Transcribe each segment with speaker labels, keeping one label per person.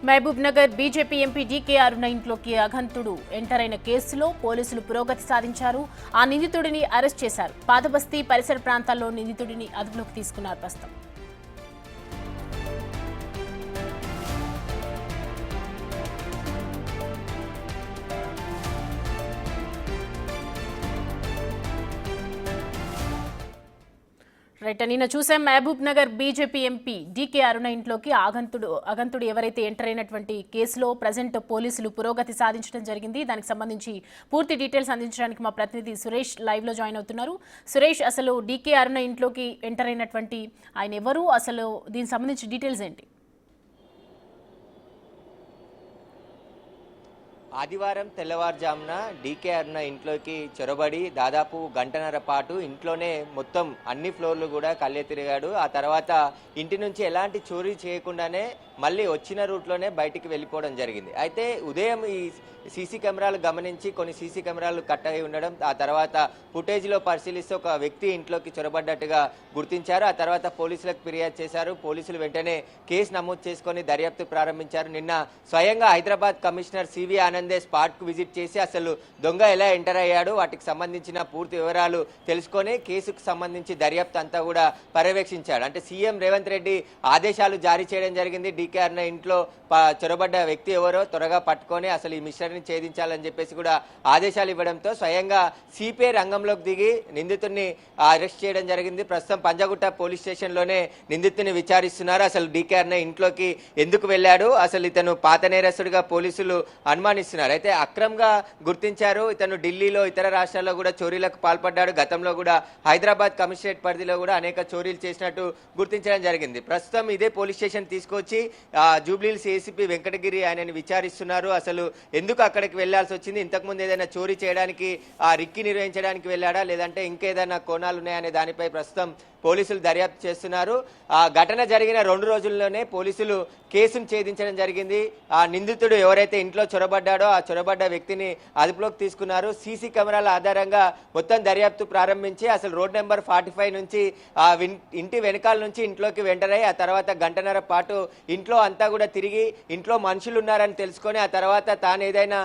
Speaker 1: Mahabub Nagar BJP MP DK Aruna ఇంట్లోకి అఘంతుడు enter అయిన కేసులో పోలీసులు పురోగతి సాధించారు. ఆ నిందితుడిని అరెస్ట్ చేశారు. పాతబస్తీ పరిసర ప్రాంతాల్లో నిందితుడిని అదుపులోకి తీసుకున్నారు. ప్రస్తుతం నిన్న చూసాం Mahabubnagar BJP MP DK Aruna ఇంట్లోకి అగంతుడు ఎవరైతే ఎంటర్ అయినటువంటి కేసులో ప్రజెంట్ పోలీసులు పురోగతి సాధించడం జరిగింది. దానికి సంబంధించి పూర్తి డీటెయిల్స్ అందించడానికి మా ప్రతినిధి సురేష్ లైవ్ లో జాయిన్ అవుతున్నారు. సురేష్, అసలు డీకే అరుణ ఇంట్లోకి ఎంటర్ అయినటువంటి ఆయన ఎవరు, అసలు దీనికి సంబంధించి డీటెయిల్స్ ఏంటి?
Speaker 2: ఆదివారం తెల్లవారుజామున డీకే అరుణ ఇంట్లోకి చొరబడి దాదాపు గంటన్నర పాటు ఇంట్లోనే మొత్తం అన్ని ఫ్లోర్లు కూడా కళ్ళే తిరిగాడు. ఆ తర్వాత ఇంటి నుంచి ఎలాంటి చోరీ చేయకుండానే మళ్ళీ వచ్చిన రూట్లోనే బయటికి వెళ్ళిపోవడం జరిగింది. అయితే ఉదయం ఈ సీసీ కెమెరాలు గమనించి కొన్ని సీసీ కెమెరాలు కట్ అయి ఉండడం, ఆ తర్వాత ఫుటేజ్లో పరిశీలిస్తే ఒక వ్యక్తి ఇంట్లోకి చొరబడ్డట్టుగా గుర్తించారు. ఆ తర్వాత పోలీసులకు ఫిర్యాదు చేశారు. పోలీసులు వెంటనే కేసు నమోదు చేసుకొని దర్యాప్తు ప్రారంభించారు. నిన్న స్వయంగా హైదరాబాద్ కమిషనర్ సివి ఆనందే స్పాట్కు విజిట్ చేసి అసలు దొంగ ఎలా ఎంటర్ అయ్యాడు, వాటికి సంబంధించిన పూర్తి వివరాలు తెలుసుకొని కేసుకు సంబంధించి దర్యాప్తు అంతా కూడా పర్యవేక్షించాడు. అంటే సీఎం రేవంత్ రెడ్డి ఆదేశాలు జారీ చేయడం జరిగింది. డీకే అరుణ ఇంట్లో చొరబడ్డ వ్యక్తి ఎవరో త్వరగా పట్టుకొని అసలు ఈ మిస్టరీని ఛేదించాలని చెప్పేసి కూడా ఆదేశాలు ఇవ్వడంతో స్వయంగా సిపిఐ రంగంలోకి దిగి నిందితుడిని అరెస్ట్ చేయడం జరిగింది. ప్రస్తుతం పంజాగుట్ట పోలీస్ స్టేషన్లోనే నిందితుడిని విచారిస్తున్నారు. అసలు డీకే అరుణ ఇంట్లోకి ఎందుకు వెళ్ళాడు, అసలు ఇతను పాత నేరస్తుడిగా పోలీసులు అనుమానిస్తున్నారు. అయితే అక్రమంగా గుర్తించారు. ఇతను ఢిల్లీలో ఇతర రాష్ట్రాల్లో కూడా చోరీలకు పాల్పడ్డాడు. గతంలో కూడా హైదరాబాద్ కమిషనరేట్ పరిధిలో కూడా అనేక చోరీలు చేసినట్టు గుర్తించడం జరిగింది. ప్రస్తుతం ఇదే పోలీస్ స్టేషన్ తీసుకొచ్చి జూబ్లీహిల్స్ ఏసీపీ వెంకటగిరి ఆయనని విచారిస్తున్నారు. అసలు ఎందుకు అక్కడికి వెళ్లాల్సి వచ్చింది, ఇంతకుముందు ఏదైనా చోరీ చేయడానికి రిక్కి నిర్వహించడానికి వెళ్ళాడా, లేదంటే ఇంకేదైనా కోణాలు ఉన్నాయనే దానిపై ప్రస్తుతం పోలీసులు దర్యాప్తు చేస్తున్నారు. ఆ ఘటన జరిగిన 2 రోజుల్లోనే పోలీసులు కేసును ఛేదించడం జరిగింది. ఆ నిందితుడు ఎవరైతే ఇంట్లో చొరబడ్డాడో ఆ చొరబడ్డ వ్యక్తిని అదుపులోకి తీసుకున్నారు. సీసీ కెమెరాల ఆధారంగా మొత్తం దర్యాప్తు ప్రారంభించి అసలు రోడ్ నెంబర్ 45 నుంచి ఇంటి వెనకాల నుంచి ఇంట్లోకి వెంటనే ఆ తర్వాత గంటన్నర పాటు ఇంట్లో అంతా కూడా తిరిగి ఇంట్లో మనుషులు ఉన్నారని తెలుసుకొని ఆ తర్వాత తాను ఏదైనా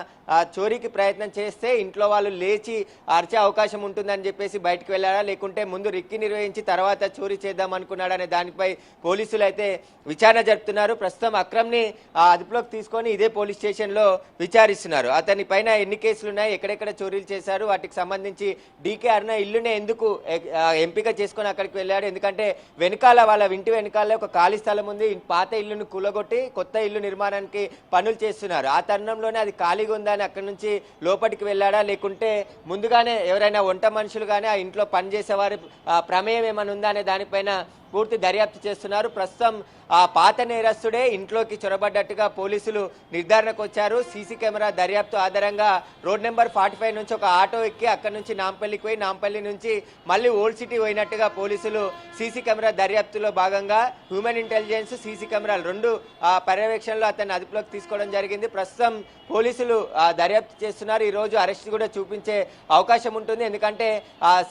Speaker 2: చోరీకి ప్రయత్నం చేస్తే ఇంట్లో వాళ్ళు లేచి అరిచే అవకాశం ఉంటుందని చెప్పేసి బయటకు వెళ్ళాడా, లేకుంటే ముందు రిక్కి నిర్వహించి తర్వాత చోరీ చేద్దాం అనుకున్నాడనే దానిపై పోలీసులు అయితే విచారణ జరుపుతున్నారు. ప్రస్తుతం అక్రమ్ని అదుపులోకి తీసుకొని ఇదే పోలీస్ స్టేషన్లో విచారిస్తున్నారు. అతని పైన ఎన్ని కేసులు ఉన్నాయి, ఎక్కడెక్కడ చోరీలు చేశారు, వాటికి సంబంధించి డీకే అరుణ ఇల్లునే ఎందుకు ఎంపిక చేసుకొని అక్కడికి వెళ్ళాడు, ఎందుకంటే వెనకాల వాళ్ళ ఇంటి వెనకాల ఒక ఖాళీ స్థలం ఉంది. పాత ఇల్లును కూలగొట్టి కొత్త ఇల్లు నిర్మాణానికి పనులు చేస్తున్నారు. ఆ తరుణంలోనే అది ఖాళీగా ఉందని అక్కడి నుంచి లోపలికి వెళ్ళాడా, లేకుంటే ముందుగానే ఎవరైనా వంట మనుషులు కానీ ఆ ఇంట్లో పనిచేసేవారి ప్రమేయం ఏమైనా ఉందా అనే దానిపైన పూర్తి దర్యాప్తు చేస్తున్నారు. ప్రస్తుతం ఆ పాత నేరస్తుడే ఇంట్లోకి చొరబడ్డట్టుగా పోలీసులు నిర్ధారణకు వచ్చారు. సీసీ కెమెరా దర్యాప్తు ఆధారంగా రోడ్ నెంబర్ 45 నుంచి ఒక ఆటో ఎక్కి అక్కడి నుంచి నాంపల్లికి పోయి నాంపల్లి నుంచి మళ్ళీ ఓల్డ్ సిటీ పోయినట్టుగా పోలీసులు సీసీ కెమెరా దర్యాప్తులో భాగంగా హ్యూమన్ ఇంటెలిజెన్స్ సీసీ కెమెరాలు 2 పర్యవేక్షణలో అతన్ని అదుపులోకి తీసుకోవడం జరిగింది. ప్రస్తుతం పోలీసులు దర్యాప్తు చేస్తున్నారు. ఈ రోజు అరెస్ట్ కూడా చూపించే అవకాశం ఉంటుంది. ఎందుకంటే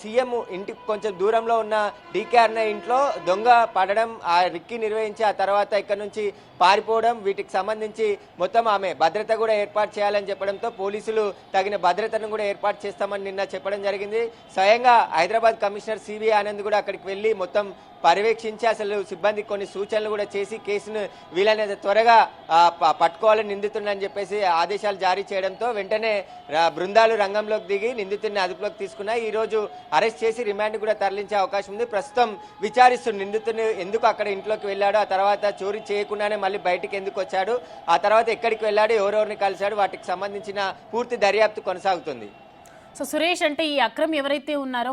Speaker 2: సీఎం ఇంటికి కొంచెం దూరంలో ఉన్న డీకే అరుణ ఇంట్లో దొంగ పడడం, ఆ రిక్కి నిర్వహించి ఆ తర్వాత ఇక్కడ నుంచి పారిపోవడం, వీటికి సంబంధించి మొత్తం ఆమె భద్రత కూడా ఏర్పాటు చేయాలని చెప్పడంతో పోలీసులు తగిన భద్రతను కూడా ఏర్పాటు చేస్తామని నిన్న చెప్పడం జరిగింది. స్వయంగా హైదరాబాద్ కమిషనర్ సివి ఆనంద్ కూడా అక్కడికి వెళ్ళి మొత్తం పర్యవేక్షించి అసలు సిబ్బందికి కొన్ని సూచనలు కూడా చేసి కేసును వీలైనంత త్వరగా పట్టుకోవాలని నిందితుడిని చెప్పేసి ఆదేశాలు జారీ చేయడంతో వెంటనే బృందాలు రంగంలోకి దిగి నిందితుడిని అదుపులోకి తీసుకున్నాయి. ఈ రోజు అరెస్ట్ చేసి రిమాండ్ కూడా తరలించే అవకాశం ఉంది. ప్రస్తుతం విచారిస్తున్న నిందితుడిని ఎందుకు అక్కడ ఇంట్లోకి వెళ్ళాడు, ఆ తర్వాత చోరీ చేయకుండానే మళ్ళీ బయటికి ఎందుకు వచ్చాడు, ఆ తర్వాత ఎక్కడికి వెళ్ళాడు, ఎవరెవరిని కలిశాడు, వాటికి సంబంధించిన పూర్తి దర్యాప్తు కొనసాగుతుంది.
Speaker 1: సో సురేష్, అంటే ఈ అక్రమ్ ఎవరైతే ఉన్నారో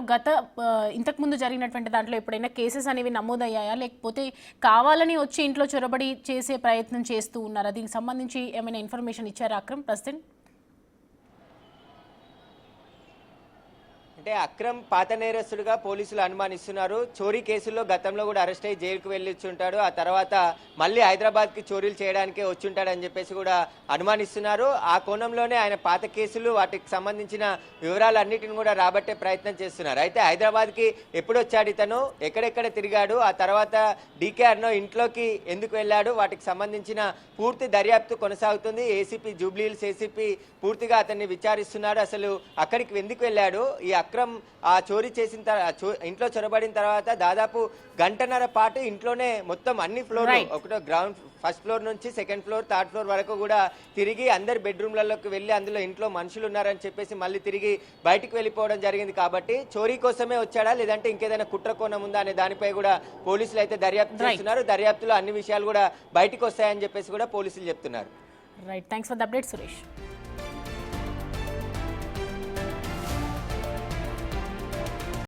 Speaker 1: ఇంతకుముందు జరిగినటువంటి దాంట్లో ఎప్పుడైనా కేసెస్ అనేవి నమోదయ్యాయా, లేకపోతే కావాలని వచ్చి ఇంట్లో చొరబడి చేసే ప్రయత్నం చేస్తూ ఉన్నారా? దీనికి సంబంధించి ఏమైనా ఇన్ఫర్మేషన్ ఇచ్చారా అక్రమ్ ప్రస్తుతం?
Speaker 2: అంటే అక్రమ్ పాత నేరస్తుడిగా పోలీసులు అనుమానిస్తున్నారు. చోరీ కేసుల్లో గతంలో కూడా అరెస్ట్ అయ్యి జైలుకు వెళ్ళొచ్చుంటాడు. ఆ తర్వాత మళ్ళీ హైదరాబాద్కి చోరీలు చేయడానికే వచ్చుంటాడని చెప్పేసి కూడా అనుమానిస్తున్నారు. ఆ కోణంలోనే ఆయన పాత కేసులు వాటికి సంబంధించిన వివరాలన్నిటిని కూడా రాబట్టే ప్రయత్నం చేస్తున్నారు. అయితే హైదరాబాద్కి ఎప్పుడు వచ్చాడు ఇతను, ఎక్కడెక్కడ తిరిగాడు, ఆ తర్వాత డీకే అర్నో ఇంట్లోకి ఎందుకు వెళ్ళాడు, వాటికి సంబంధించిన పూర్తి దర్యాప్తు కొనసాగుతుంది. ఏసీపీ జూబ్లీహిల్స్ ఏసీపీ పూర్తిగా అతన్ని విచారిస్తున్నాడు. అసలు అక్కడికి ఎందుకు వెళ్ళాడు, ఈ అక్రమ్ ఆ చోరీ చేసిన ఇంట్లో చొరబడిన తర్వాత దాదాపు గంటన్నర పాటు ఇంట్లోనే మొత్తం అన్ని ఫ్లోర్లు, ఒకటో గ్రౌండ్ ఫస్ట్ ఫ్లోర్ నుంచి సెకండ్ ఫ్లోర్ థర్డ్ ఫ్లోర్ వరకు కూడా తిరిగి అందరి బెడ్రూమ్లలోకి వెళ్ళి అందులో ఇంట్లో మనుషులు ఉన్నారని చెప్పేసి మళ్ళీ తిరిగి బయటికి వెళ్ళిపోవడం జరిగింది. కాబట్టి చోరీ కోసమే వచ్చాడా లేదంటే ఇంకేదైనా కుట్ర కోణం ఉందా అనే దానిపై కూడా పోలీసులు అయితే దర్యాప్తు చేస్తున్నారు. దర్యాప్తులో అన్ని విషయాలు కూడా బయటికి వస్తాయని చెప్పేసి కూడా పోలీసులు చెప్తున్నారు.
Speaker 1: Right, thanks for the update Suresh.